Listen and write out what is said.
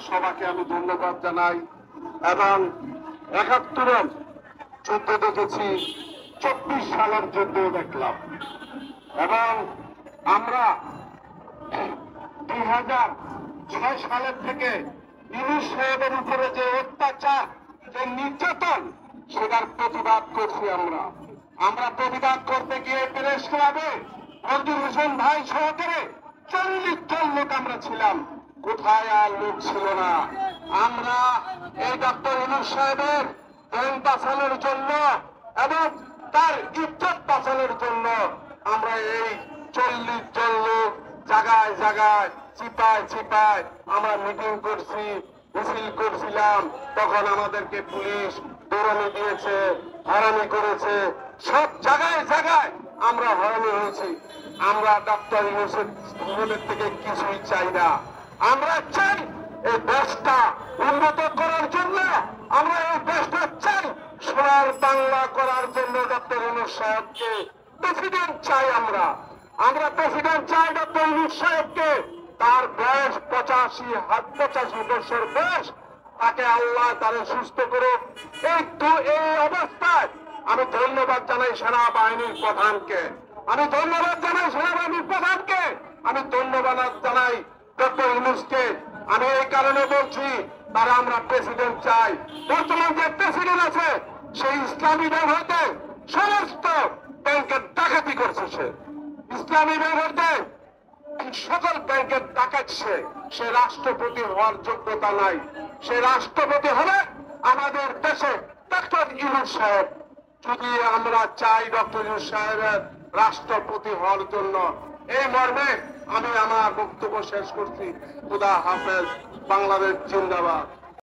সবাইকে আমি ধন্যবাদ জানাই এবং ৭১ যুদ্ধ দেখেছি, ২৪ সালের যুদ্ধ দেখলাম এবং আমরা ২০০৬ সালের থেকে ইউনূস সাহেবের উপরে যে অত্যাচার, যে নির্যাতন, সেটার প্রতিবাদ করছি। আমরা প্রতিবাদ করতে গিয়ে প্রেস ক্লাবে মঞ্জুর হোসেন ভাই সহকারে ৪০ জন লোক আমরা ছিলাম। কোথায় আর লোক ছিল না। আমরা এই ডক্টর ইউনূস সাহেবের আইন বাঁচানোর জন্য এবং তার ইজ্জত বাঁচানোর জন্য আমরা এই ৪০ জন লোক জায়গায় জায়গায় চিপায় চিপায় আমরা মিটিং করছি, মিছিল করছিলাম। তখন আমাদেরকে পুলিশ দৌড়ানি দিয়েছে, হয়রানি করেছে, সব জায়গায় জায়গায় আমরা হয়রানি হয়েছি। আমরা ডক্টর ইউনূসের থেকে কিছুই চাই না। আমরা চাই এই দেশটা উন্নত করার জন্য, আমরা এই দেশটা চাই সোনার বাংলা করার জন্য। ডক্টর ইউনূস সাহেবকে প্রেসিডেন্ট চাই। আমরা প্রেসিডেন্ট চাই ডক্টর ইউনূস সাহেবকে। তার বয়স ৮৫ বছর বয়স, তাকে আল্লাহ তারে সুস্থ করুক। এই অবস্থায় আমি ধন্যবাদ জানাই সেনাবাহিনীর প্রধানকে, আমি ধন্যবাদ জানাই ডক্টর ইউনূসকে। আমি এই কারণে বলছি, তারা আমরা প্রেসিডেন্ট চাই। বর্তমান যে প্রেসিডেন্ট আছে, সেই ইসলামী ব্যাংক হইতে সমস্ত ব্যাংকের ডাকাতি করছে। সে ইসলামী ব্যাংক হইতে সকল ব্যাংকের ডাকাচ্ছে। সে রাষ্ট্রপতি হওয়ার যোগ্যতা নাই। সে রাষ্ট্রপতি হবে আমাদের দেশে ডক্টর ইউনূস সাহেব। যদি আমরা চাই ডক্টর ইউনূস সাহেবের রাষ্ট্রপতি হওয়ার জন্য, এই মর্মে আমি আমার বক্তব্য শেষ করছি। খুদা হাফেজ। বাংলাদেশ জিন্দাবাদ।